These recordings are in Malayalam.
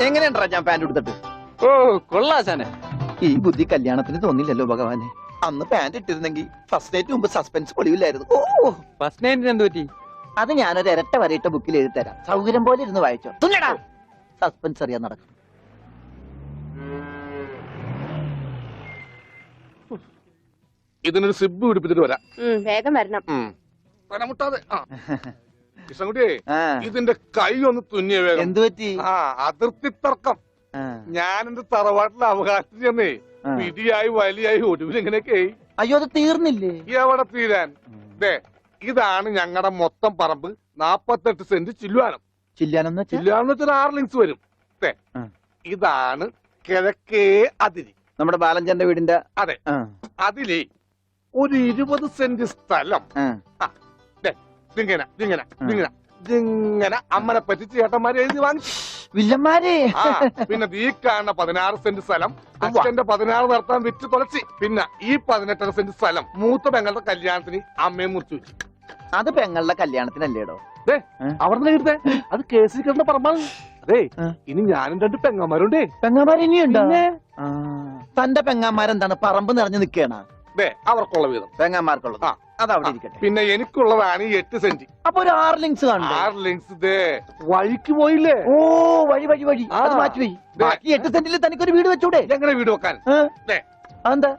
എങ്ങനെയുണ്ടാ ഞാൻ പാന്റ് എടുത്തിട്ട്? ഓ കൊള്ളാശാനെ. ഈ ബുദ്ധി കല്യാണത്തിന് തോന്നില്ലല്ലോ ഭഗവാനെ. അന്ന് പാന്റ് ഇട്ടിരുന്നെങ്കിൽ ഫസ്റ്റ് നൈറ്റ് മുമ്പ് സസ്പെൻസ് പൊളിവില്ലായിരുന്നു. ഓ ഫസ്റ്റ് നൈറ്റിന് എന്ത് പറ്റി? അത് ഞാനൊരു ഇരട്ട വരയിട്ട ബുക്കിൽ എഴുതി തരാം. സൗകര്യം പോലെ ഇരുന്ന് വായിച്ചോ. തുന്നടാ സസ്പെൻസ് അറിയാൻ നടക്കും. ഇതിനൊരു സിബ് പിടിപ്പിച്ചിട്ട് വരാം. വേഗം വരണം. മുട്ടാതെ കൃഷ്ണൻകുട്ടിയെ ഇതിന്റെ കൈ ഒന്ന് തുന്നിയ വേഗം. എന്തു പറ്റി? അതിർത്തി തർക്കം. ഞാൻ എന്റെ തറവാട്ടിലെ അവകാശം ചെന്നേ പിടിയായി വലിയായി ഒടുവിൽ എങ്ങനെയൊക്കെ. അയ്യോ അത് തീർന്നില്ലേ? എവിടെ തീരാൻ? ഇതാണ് ഞങ്ങളുടെ മൊത്തം പറമ്പ്. 48 സെന്റ് ചില്ലുവാനം. ചില്ലാനം ചില്ലുവാനം വെച്ചാൽ 6 ലിങ്സ് വരും. ഇതാണ് കിഴക്കേ അതിരി. നമ്മുടെ ബാലഞ്ചന്റെ വീടിന്റെ. അതെ. അതിലേ ഒരു 20 സെന്റ് സ്ഥലം ഇങ്ങനെ അമ്മനെ പറ്റി ചേട്ടന്മാരെ എഴുതി വാങ്ങിച്ചു. വില്ലന്മാരെ. പിന്നെ ഈ കാണുന്ന 16 സെന്റ് സ്ഥലം അച്ഛന്റെ 16 നടത്താൻ വിറ്റ് തുളച്ചി. പിന്നെ ഈ 18 സെന്റ് സ്ഥലം മൂത്ത പെങ്ങളുടെ കല്യാണത്തിന് അമ്മയെ മുറിച്ചു വെച്ചു. അത് പെങ്ങളുടെ കല്യാണത്തിനല്ലേടോ? അവിടെ എഴുതേ അത് കേസിൽ കിടന്ന പറമ്പാണ്. അതെ ഇനി ഞാനും 2 പെങ്ങന്മാരുണ്ടേ. പെങ്ങന്മാർ ഇനിയുണ്ടോ? തന്റെ പെങ്ങന്മാരെന്താണ് പറമ്പ് നിറഞ്ഞു നിൽക്കണ? അവർക്കുള്ള വീതം പെങ്ങന്മാർക്കുള്ളത് അതവിടെ ഇരിക്കട്ടെ. പിന്നെ എനിക്കുള്ളതാണ് 8 സെന്റ്. അപ്പൊ ഒരു 6 ലിങ്സ് കാണും. 6 ലിങ്സ് വഴിക്ക് പോയില്ലേ? ഓ വഴി വഴി വഴി അത് മാറ്റിപ്പോയി. ബാക്കി 8 സെന്റിൽ തനിക്കൊരു വീട് വെച്ചൂടെ? എങ്ങനെ വീട് വെക്കാൻ? എന്താ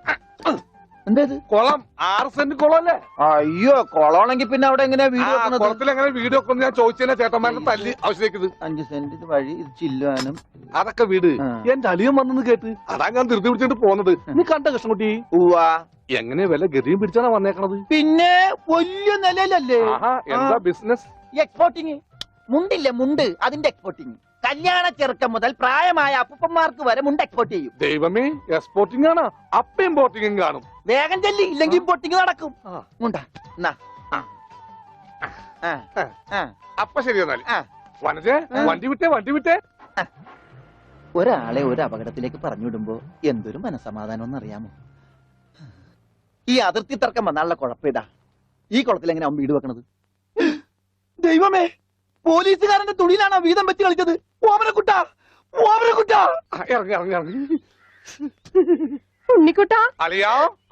എന്തേത്? കുളം 6 സെന്റ് കുളമല്ലേ? അയ്യോ കുളമാണെങ്കിൽ പിന്നെ അവിടെ എങ്ങനെയാ വീട് വെക്കുന്നത്? കുളത്തിൽ എങ്ങനെ വീട് വെക്കുന്നത് ഞാൻ ചോദിച്ചതിനെ ചേട്ടന്മാരുടെ തല്ലി ആവശ്യത്തേക്ക്. 5 സെന്റ് വഴി ചില്ലുവാനും അതൊക്കെ വീട്. എന്റെ അളിയൻ വന്നെന്ന് കേട്ട് അതാ ഞാൻ ധൃതി പിടിച്ചിട്ട് പോന്നത്. നീ കണ്ട കൃഷ്ണൻകുട്ടി? എങ്ങനെ വില ഗതിയും പിടിച്ചാണ് വന്നേക്കണത്? പിന്നെ വലിയ നിലയിലല്ലേ? എന്താ ബിസിനസ്? എക്സ്പോർട്ടിങ്. മുണ്ടില്ലേ മുണ്ട്, അതിന്റെ എക്സ്പോർട്ടിങ്. കല്യാണ ചെറുക്കം മുതൽ പ്രായമായ അപ്പന്മാർക്ക് വരെ മുണ്ട് എക്സ്പോർട്ട് ചെയ്യും. ദൈവമേ, എക്സ്പോർട്ടിംഗ് ആണ്. അപ്പ ഇമ്പോർട്ടിംഗും കാണും. വേഗം ചെല്ലി, ഇല്ലെങ്കിൽ ഇമ്പോർട്ടിംഗ് നടക്കും. അപ്പൊ ശരി എന്നാല് വനജേ വണ്ടി വിട്ടേ. ഒരാളെ ഒരു അപകടത്തിലേക്ക് പറഞ്ഞു വിടുമ്പോ എന്തൊരു മനസമാധാനം എന്നറിയാമോ? ഈ അതിർത്തി തർക്കം വന്നാലുള്ള കുഴപ്പമിതാ. ഈ കുളത്തിൽ എങ്ങനെ അവൻ വീട് വെക്കണത്? ദൈവമേ, പോലീസുകാരന്റെ തുണിയിലാണോ വീതം വെച്ച് കളിച്ചത്? ഉണ്ണിക്കുട്ടാ,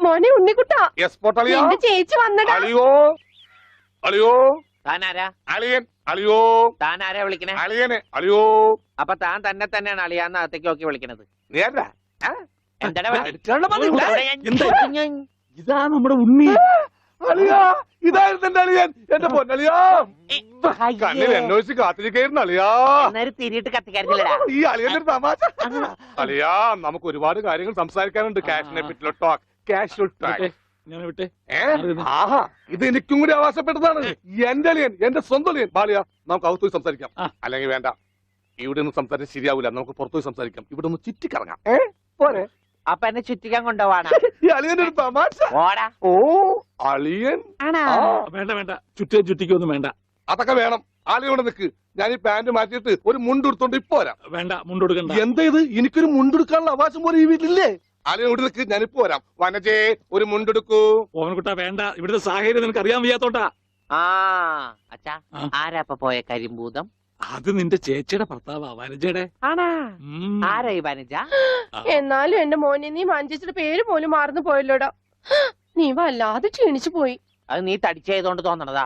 മോനെ ഉണ്ണിക്കുട്ടാ, എന്റെ ചേച്ചി വന്നടാ. അപ്പൊ താൻ തന്നെ തന്നെയാണ് അളിയാന്ന് അകത്തേക്ക് നോക്കി വിളിക്കണത്. ഇതാ നമ്മുടെ ഉണ്ണി. ഇതായിരുന്നു എന്റെ അളിയൻ. എന്റെ പൊന്നളിയാ, കണ്ണിൽ എന്നോച്ച് കാത്തിരിക്കായിരുന്നു അളിയാ. തിരിയിട്ട് കത്തിക്കാറില്ലടാ ഈ അളിയന്റെ തമാശ. അളിയാ, നമുക്ക് ഒരുപാട് കാര്യങ്ങൾ സംസാരിക്കാനുണ്ട്. കാഷിനെ പറ്റിയുള്ള ടോക്ക്, കാഷ്വൽ ടോക്ക്. ഇത് എനിക്കും കൂടി അവകാശപ്പെട്ടതാണ്. എന്റെ അളിയൻ, എന്റെ സ്വന്തം അളിയൻ. ബാലിയ, നമുക്ക് അകത്ത് പോയി സംസാരിക്കാം. അല്ലെങ്കിൽ വേണ്ട, ഇവിടെ നിന്ന് സംസാരിച്ചാൽ ശരിയാവില്ല. നമുക്ക് പുറത്തുപോയി സംസാരിക്കാം. ഇവിടെ ഒന്ന് ചുറ്റിക്കറങ്ങാം. പോരെ? അപ്പൊ എന്നെ ചുറ്റിക്കാൻ കൊണ്ടുപോവാണ്. ഈ അളിയന്റെ ഒരു തമാശ. ഓ അളിയൻ. വേണ്ട ചുറ്റിക്കൊന്നും വേണ്ട. അതൊക്കെ വേണം. ആളിയോടെ നിക്ക്. ഞാൻ ഈ പാന്റ് മാറ്റിയിട്ട് ഒരു മുണ്ടെടുത്തോണ്ട് ഇപ്പൊ വരാം. വേണ്ട, മുണ്ടെടുക്കണ്ട. എന്താ ഇത്? എനിക്കൊരു മുണ്ടെടുക്കാനുള്ള അവകാശം പോലെ ഈ വീട്ടിലില്ലേ? ആളിയോട് നിക്ക്, ഞാനിപ്പോ വരാം. വനജേ, ഒരു മുണ്ടെടുക്കൂ. ഓവൻകുട്ടാ വേണ്ട, ഇവിടുത്തെ സാഹചര്യം നിനക്ക് അറിയാൻ വയ്യാത്തോട്ടാ. അച്ഛാ, ആരാ പോയ കരിമ്പൂതം? അത് നിന്റെ ചേച്ചിയുടെ ഭർത്താവാ, വനജയുടെ. ആരായി വനജ? എന്നാലും എന്റെ മോനെ, നീ മഞ്ചേച്ചിയുടെ പേര് പോലും മറന്നു പോയല്ലോടാ. നീ വല്ലാതെ ക്ഷീണിച്ചു പോയി. അത് നീ തടിച്ചതുകൊണ്ട് തോന്നണതാ.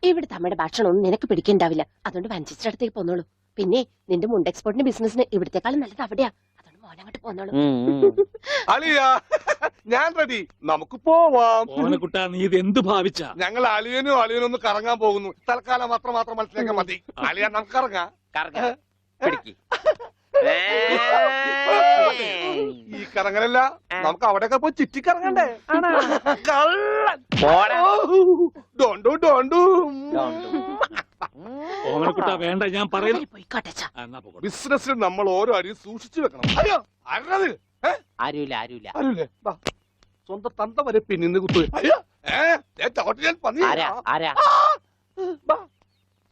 ഇവിടുത്തെ അമ്മയുടെ ഭക്ഷണം ഒന്നും നിനക്ക് പിടിക്കണ്ടാവില്ല. അതുകൊണ്ട് മഞ്ചേച്ചിയുടെ അടുത്തേക്ക് പോന്നോളൂ. പിന്നെ നിന്റെ മുണ്ട് എക്സ്പോർട്ടിന്റെ ബിസിനസിന് ഇവിടത്തെക്കാളും നല്ലത് അവിടെയാ. അതുകൊണ്ട് മോനങ്ങോട്ട് പോന്നോളൂ. അളിയാ, ഞാൻ റെഡി. നമുക്ക് പോവാം. ഓവൻകുട്ടാ, നീ ഇത് എന്ത് ഭാവിച്ച? ഞങ്ങൾ അളിയനും ഒന്ന് കറങ്ങാൻ പോകുന്നു. തൽക്കാലം മാത്രം മനസ്സിലാക്കാൻ മതി. അളിയാ, നമുക്ക് ഇറങ്ങാം. ഈ കറങ്ങലല്ല, നമുക്ക് അവിടെയൊക്കെ പോയി ചുറ്റിക്കറങ്ങണ്ടേ? ഓവൻകുട്ടാ വേണ്ട, ഞാൻ പറയുന്നു. ബിസിനസ്സിൽ നമ്മൾ ഓരോ അടിയും സൂക്ഷിച്ചു വെക്കണം. അയ്യോ, ആരുമില്ല. സ്വന്തം തന്ത വരെ പിന്നിന്ന് കുത്തു.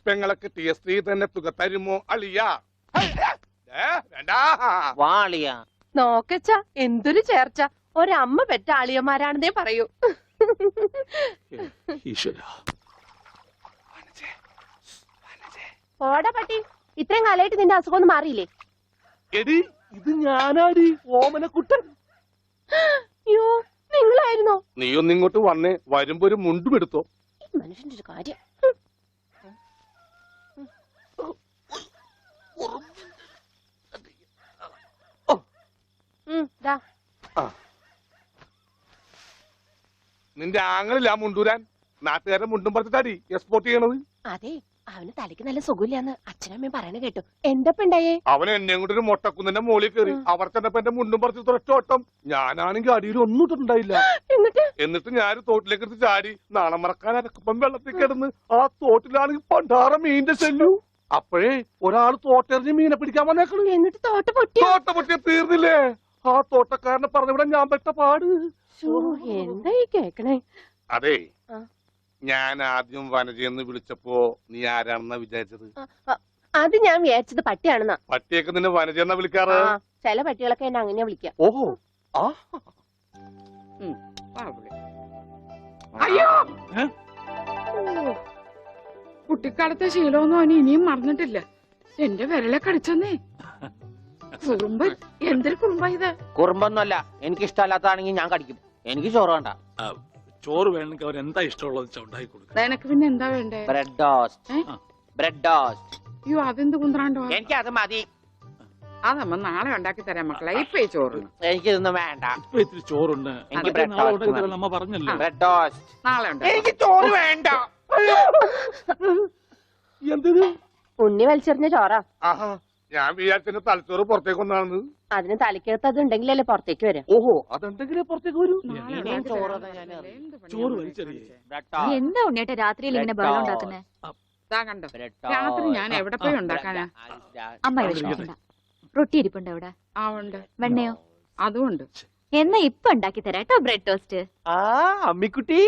പെങ്ങളൊക്കെ ടിയ സ്ത്രീ തന്നെ തുക തരുമോ അളിയാ? നോക്കച്ച, എന്തൊരു ചേർച്ച. ഒരമ്മ പെറ്റ ആളിയന്മാരാണെന്നേ പറയൂ. ഓടാ പട്ടി, ഇത്രയും കാലമായിട്ട് നിന്റെ അസുഖം ഒന്നും മാറിയില്ലേ? എടി ഇത് ഞാനാടി ഓമനക്കുട്ടൻ. അയ്യോ, നിങ്ങളായിരുന്നോ? നീ ഒന്നിങ്ങോട്ട് വന്നേ, വരുമ്പോ ഒരു മുണ്ടും എടുത്തോ. ഈ മനുഷ്യന്റെ ഒരു കാര്യം. ദാ. നിന്റെ ആങ്ങളില്ല മുണ്ടൂരാൻ. നാട്ടുകാരെ മുണ്ടും പറിച്ചിട്ടാടി എക്സ്പോർട്ട് ചെയ്യണത്. അതെ, അവന് തലയ്ക്ക് നല്ല സുഖമില്ലാന്ന് അച്ഛനമ്മയും പറയണ കേട്ടു. എന്തപ്പ ഉണ്ടായേ? അവൻ എന്നെ കൊണ്ട് ഒരു മൊട്ടക്കുന്നിന്റെ മോളിൽ കയറി. അവർ ചെന്നപ്പോ എന്റെ മുണ്ടും പറിച്ച് ഒറ്റ ഓട്ടം. ഞാനാണെങ്കിൽ അടിയിൽ ഒന്നും ഇട്ടിട്ടുണ്ടായില്ല. എന്നിട്ട് ഞാൻ തോട്ടിലേക്ക് എടുത്ത് ചാടി. നാണം മറക്കാൻ അരക്കപ്പം വെള്ളത്തിൽ കിടന്ന് ആ തോട്ടിലാണെങ്കിൽ പണ്ടാറ മീനിന്റെ ചെല്ലു. അപ്പോഴേ ഒരാൾ തോട്ടെറിഞ്ഞ് മീനെ പിടിക്കാൻ വന്നേക്കണു. എന്നിട്ട് തോട്ട പൊട്ടി. തോട്ട പൊട്ടിയ തീർന്നില്ലേ? ആ തോട്ടക്കാരനെ പറഞ്ഞവിടെ ഞാൻ പെട്ട പാട്. എന്താ ഈ കേക്കണേ? അതെ, ആ. ഞാൻ ആദ്യം വനജയെന്ന് വിളിച്ചപ്പോ നീ ആരാണെന്നാ വിചാരിച്ചത്? അത് ഞാൻ വിചാരിച്ചത് പട്ടിയാണെന്നാ. പട്ടിയൊക്കെ നിന്നെ വനജയെന്നാ വിളിക്കാറ്? ചില പട്ടികളൊക്കെ എന്നെ അങ്ങനെയാ വിളിക്കാം. ഓഹോ, ആ അയ്യോ, കുട്ടിക്കാലത്തെ ശീലമൊന്നും അവന് ഇനിയും മറന്നിട്ടില്ല. എന്റെ വിരലെ കടിച്ചെന്നേ. കുറുമ്പ്, എന്തൊരു കുറുമ്പാ ഇത്? കുറുമ്പൊന്നുമല്ല, എനിക്ക് ഇഷ്ടമല്ലാത്തതാണെങ്കിൽ ഞാൻ കടിക്കും. എനിക്ക് ചോറ് വേണ്ട. ചോറ് വേണമെങ്കിൽ അവർ എന്താ ഇഷ്ടമുള്ളത് ഉണ്ടാക്കി കൊടുക്കും. നിനക്ക് പിന്നെ എന്താ വേണ്ടേ? Bread toast. Bread toast. അയ്യോ, അതെന്ത് കുന്ത്രാണ്ടോ? എനിക്ക് അത് മതി. അതമ്മ നാളെ ഉണ്ടാക്കി തരാം മക്കളെ. ഇപ്പൊ ഈ ചോറ് എനിക്കിതൊന്നും വേണ്ട. ഇപ്പൊ ഇത്തിരി ചോറുണ്ട്. എനിക്ക് അതൊക്കെ bread നാളെ toast ഉണ്ടാക്കി തരാം മതി. നമ്മ പറഞ്ഞല്ലോ. Bread toast. നാളെ ഉണ്ടാക്കി. എനിക്ക് ചോറ് വേണ്ട. എന്തിന്? ഉണ്ണി വലിച്ചെറിഞ്ഞ ചോറാ. ആഹാ, ഞാൻ വിചാരിച്ചെന്റെ തലച്ചോറ് പുറത്തേക്ക് ഒന്നാണെന്ന്. അതിന് തലയ്ക്കകത്ത് അത് ഉണ്ടെങ്കിലല്ലേ പുറത്തേക്ക് വരാം. ഓഹോ, അതെന്തെങ്കിലും പുറത്തേക്ക് വരൂ. നാളെ ഇനിയും ഉണ്ടാക്കി ചോറ് തരാം ഞാൻ മക്കളെ. എന്ത് പണിയാ ചോറ് ഇവിടെ വലിച്ചെറിയേ. കാണിച്ചേ? Bread toast. എന്താ ഉണ്ണേട്ട രാത്രിയിൽ ഇങ്ങനെ ബഹളം ഉണ്ടാക്കുന്നേ? ദാ കണ്ടോ, ബ്രെഡ് രാത്രി ഞാൻ ടോസ്റ്റ്. എവിടെ പോയി ഉണ്ടാക്കാനാ? അമ്മ വിഷമിക്കണ്ട. റൊട്ടി ഇരിപ്പുണ്ട് അവിടെ. ആ ഉണ്ട്, വെണ്ണയോ? അതുമുണ്ട്. എന്നാ ഇപ്പൊ ഉണ്ടാക്കി തരാം കേട്ടോ ബ്രെഡ് ടോസ്റ്റ്. ആ അമ്മിക്കുട്ടി,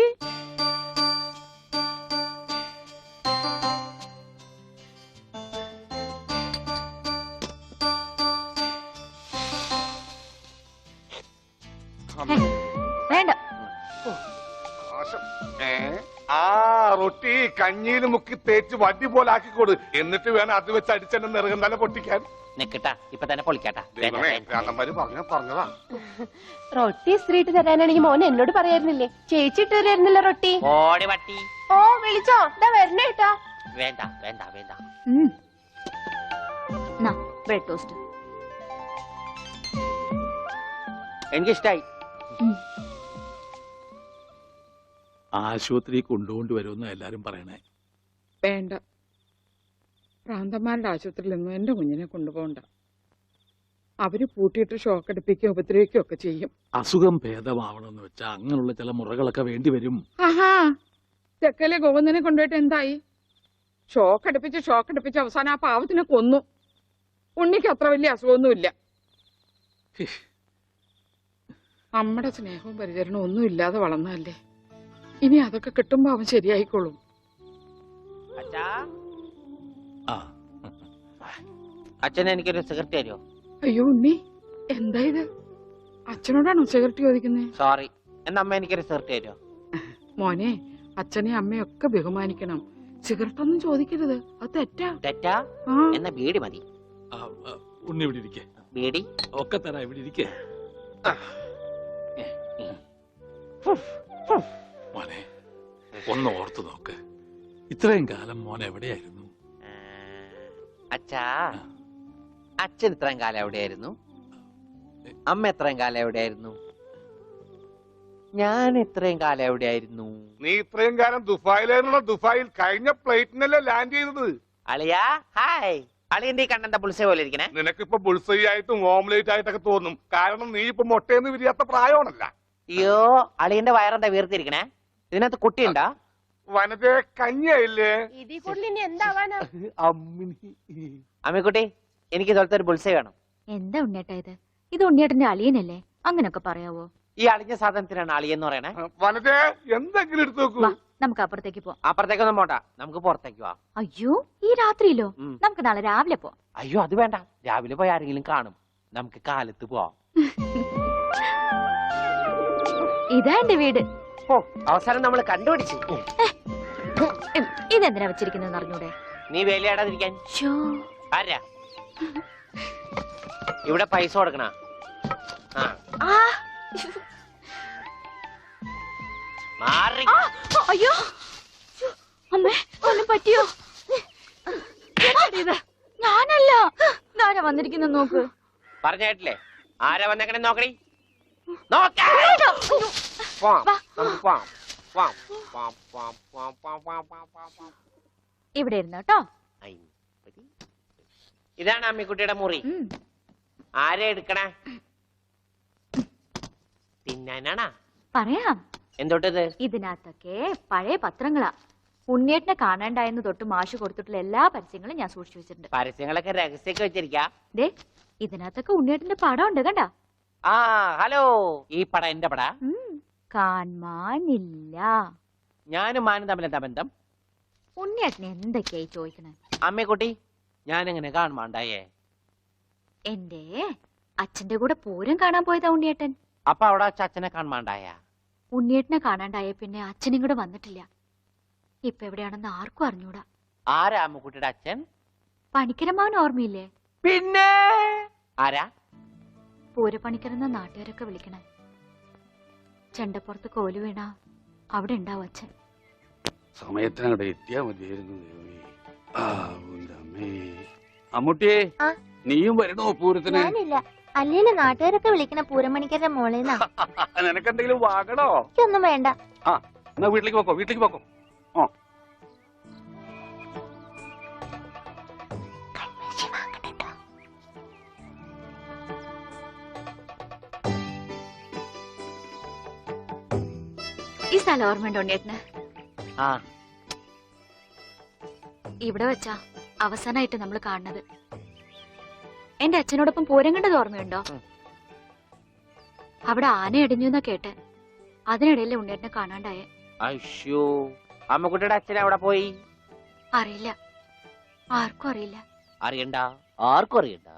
വേണ്ട. ആ റൊട്ടി കഞ്ഞിയിൽ മുക്കി തേച്ച് വടി പോലെ ആക്കിക്കോട്. എന്നിട്ട് വേണം അത് വെച്ച് അടിച്ചെന്നെ നിറകം തന്നെ പൊട്ടിക്കാൻ. നിക്കട്ടാ, ഇപ്പൊ തന്നെ പൊളിക്കാട്ടാ. ദൈവമേ, ഭ്രാന്തന്മാര് പറഞ്ഞതാ. റൊട്ടി ഇസ്ത്രീട്ട് തരാനാണെങ്കിൽ മോൻ എന്നോട് പറയായിരുന്നില്ലേ? ചേച്ചി ഇട്ട് തരായിരുന്നില്ല റൊട്ടി. ഓടി പട്ടി. ഓ, വിളിച്ചോ? ഇതാ വരണേട്ടാ. വേണ്ട വേണ്ട വേണ്ട. ബ്രെഡ് ടോസ്റ്റ് എനിക്കിഷ്ടായി. ആശുപത്രി കൊണ്ടുകൊണ്ട് വരുമെന്ന് എല്ലാരും പറയണേ. വേണ്ട, ഭ്രാന്തന്മാരുടെ ആശുപത്രിയിലൊന്നും എന്റെ കുഞ്ഞിനെ കൊണ്ടുപോകണ്ട. അവര് പൂട്ടിയിട്ട് ഷോക്ക് അടിപ്പിക്കുകയോ ഉപദ്രവിക്കുകയോ ഒക്കെ ചെയ്യും. അസുഖം ഭേദമാവണമെന്ന് വെച്ചാൽ അങ്ങനെയുള്ള ചില മുറകളൊക്കെ വേണ്ടി വരും. ആഹാ, തെക്കലെ ഗോവന്ദനെ കൊണ്ടുപോയിട്ട് എന്തായി? ഷോക്ക് അടുപ്പിച്ച് അവസാനം ആ പാവത്തിനെ കൊന്നു. ഉണ്ണിക്ക് അത്ര വലിയ അസുഖമൊന്നുമില്ല. നമ്മുടെ സ്നേഹവും പരിചരണവും ഒന്നും ഇല്ലാതെ വളർന്നതല്ലേ. ഇനി അതൊക്കെ കിട്ടുമ്പോ അവൻ ശരിയായിക്കോളും. അച്ഛാ, ആ അച്ഛൻ എനിക്കൊരു സിഗരറ്റ് തരുമോ? അയ്യോ ഉണ്ണി, എന്താ ഇത്? അച്ഛനോടാണോ സിഗരറ്റ് ചോദിക്കുന്നേ? സോറി. എന്നാ അമ്മ എനിക്കൊരു സിഗരറ്റ് തരുമോ? മോനെ, അച്ഛനെ അമ്മയൊക്കെ ബഹുമാനിക്കണം. സിഗരറ്റ് ഒന്നും ചോദിക്കരുത്, അത് തെറ്റാ. തെറ്റാ? ആ, എന്നാ ബീഡി മതി. ഉണ്ണി ഇവിടെ ഇരിക്കേ. ബീഡി ഒക്കെ തരാ, ഇവിടെ ഇരിക്കേ. മോനെ, ഒന്ന് ഓർത്തു നോക്ക്. ഇത്രയും കാലം മോൻ എവിടെയായിരുന്നു? അച്ഛാ, അച്ഛൻ ഇത്രയും കാലം എവിടെയായിരുന്നു? അമ്മ എത്രയും കാലം എവിടെയായിരുന്നു? ഞാൻ ഇത്രയും കാലം എവിടെയായിരുന്നു? നീ ഇത്രയും കാലം ദുബായിലായിരുന്നുള്ള ദുബായിൽ കഴിഞ്ഞ ഫ്ലൈറ്റിനല്ലേ ലാൻഡ് ചെയ്തത്. അളിയാ, ഹായ്. അളിയന്റെ ഈ കണ്ണന്റെ പുളിസ പോലെ ഇരിക്കണേ. നിനക്കിപ്പോ ബുൾസൈ ആയിട്ടും ഓംലേറ്റ് ആയിട്ടൊക്കെ തോന്നും. കാരണം നീ ഇപ്പൊ മുട്ടയെന്ന് വിരിയാത്ത പ്രായമാണല്ല. അയ്യോ, അളിയന്റെ വയറെന്താ വീർത്തിരിക്കണേ? ഇതിനകത്ത് കുട്ടിയുണ്ടാ? വനത്തെ കഞ്ഞിയായില്ലേ? ഇതിൽ കൂടുതൽ ഇനി എന്താവാനാ? അമ്മിക്കുട്ടി, എനിക്ക് ഇതുപോലത്തെ ഒരു ബുൾസൈ വേണം. എന്താ ഉണ്ണേട്ട ഇത്? ഇത് ഉണ്ണിയേട്ടന്റെ അളിയനല്ലേ? അങ്ങനൊക്കെ പറയാവോ? ഈ അളിഞ്ഞ സാധനത്തിനാണ് അളിയെന്ന് പറയണേ. വനത്തെ എന്തെങ്കിലും എടുത്തു നോക്കൂ. വാ, നമുക്ക് അപ്പുറത്തേക്ക് പോവാം. അപ്പുറത്തേക്കൊന്നും പോണ്ട, നമുക്ക് പുറത്തേക്ക് പോവാം. അയ്യോ, ഈ രാത്രിയിലോ? ഉം. നമുക്ക് നാളെ രാവിലെ പോവാം. അയ്യോ, അത് വേണ്ട. രാവിലെ പോയി ആരെങ്കിലും കാണും. നമുക്ക് കാലത്ത് പോവാം. ഇതാ എന്റെ വീട്. ഓ, അവസാനം നമ്മൾ കണ്ടുപിടിച്ചു. ഇതെന്തിനാ വെച്ചിരിക്കുന്നത് അറിഞ്ഞൂടെ? നീ വേലയാടാതിരിക്കാൻ. ഷോ, ആരാ ഇവിടെ പൈസ കൊടുക്കണ? ആ, മാറി. ആ, അയ്യോ അമ്മേ, ഒന്നും പറ്റിയോ? ഇത് ഞാനല്ല. ഇതാരാ വന്നിരിക്കുന്ന നോക്ക്. പറഞ്ഞേട്ടില്ലേ ആരാ വന്നേക്കണേ നോക്കണി. നോക്കാം. വാ. നമുക്ക് പോവാം. ഇവിടെ ഇരുന്നു കേട്ടോ. ഇതാണ് അമ്മിക്കുട്ടിയുടെ മുറി. ആരെ എടുക്കണേ? തിന്നാനാണാ? പറയാം. എന്തോട്ടത്? ഇതിനകത്തൊക്കെ പഴയ പത്രങ്ങളാ. ഉണ്ണിയേട്ടനെ കാണാണ്ടായെന്ന് തൊട്ട് മാഷ് കൊടുത്തിട്ടുള്ള എല്ലാ പരസ്യങ്ങളും ഞാൻ സൂക്ഷിച്ചു വെച്ചിട്ടുണ്ട്. പരസ്യങ്ങളൊക്കെ രഹസ്യൊക്കെ വെച്ചിരിക്കാ. ദേ, ഇതിനകത്തൊക്കെ ഉണ്ണിയേട്ടന്റെ പടം ഉണ്ട് കണ്ടാ. ആ ഹലോ, ഈ പട എന്റെ പട. കാണാനില്ല. ഞാനും മാനും തമ്മിൽ എന്താ ബന്ധം? ഉണ്ണിയേട്ടനെ എന്തൊക്കെയായി ചോദിക്കണേ? അമ്മക്കുട്ടി, ഞാനെങ്ങനെ കാണുമാണ്ടായേ? എന്റെ അച്ഛന്റെ കൂടെ പൂരം കാണാൻ പോയതാ ഉണ്ണിയേട്ടൻ. അപ്പൊ അവിടെ വെച്ച് അച്ഛനെ കാണുമാണ്ടായ? ഉണ്ണിയേട്ടനെ കാണാണ്ടായ പിന്നെ അച്ഛനും കൂടെ വന്നിട്ടില്ല. ഇപ്പൊ എവിടെയാണെന്ന് ആർക്കും അറിഞ്ഞൂടാ. ആരാ അമ്മക്കുട്ടിയുടെ അച്ഛൻ? പണിക്കരമാവൻ ഓർമ്മയില്ലേ? പിന്നെ ആരാ? പൂരപ്പണിക്കരെന്ന നാട്ടുകാരൊക്കെ വിളിക്കണേ. ചെണ്ടപ്പുറത്ത് കോലു വീണ അവിടെ ഉണ്ടാവും അച്ഛൻ. സമയത്തിനങ്ങടെ എത്തിയാ മതിയായിരുന്നു. അമ്മൂട്ടിയെ, ആ? നീയും വരണോ പൂരത്തിന്? ഞാനില്ല. അല്ലേല് നാട്ടുകാരൊക്കെ വിളിക്കണ പൂരമണിക്കരുടെ മോളേന്നാ. നിനക്കെന്തെങ്കിലും വാങ്ങണോ? എനിക്കൊന്നും വേണ്ട. എന്നാ വീട്ടിലേക്ക് പോക്കോ, വീട്ടിലേക്ക് പോക്കോ. ഈ സ്ഥലം ഓർമ്മയുണ്ടോ ഉണ്ണിയേട്ടന്? ആ, ഇവിടെ വെച്ചാ അവസാനമായിട്ട് നമ്മൾ കാണുന്നത്. എന്റെ അച്ഛനോടൊപ്പം പൂരം കണ്ടത് ഓർമ്മയുണ്ടോ? അവിടെ ആന ഇടിഞ്ഞു എന്നാ കേട്ടെ. അതിനിടയിലെ ഉണ്ണിയേട്ടനെ കാണാണ്ടായേ. അയ്യോ, അമ്മക്കുട്ടിയുടെ അച്ഛൻ അവിടെ പോയി? അറിയില്ല, ആർക്കും അറിയില്ല. അറിയണ്ട, ആർക്കും അറിയണ്ട.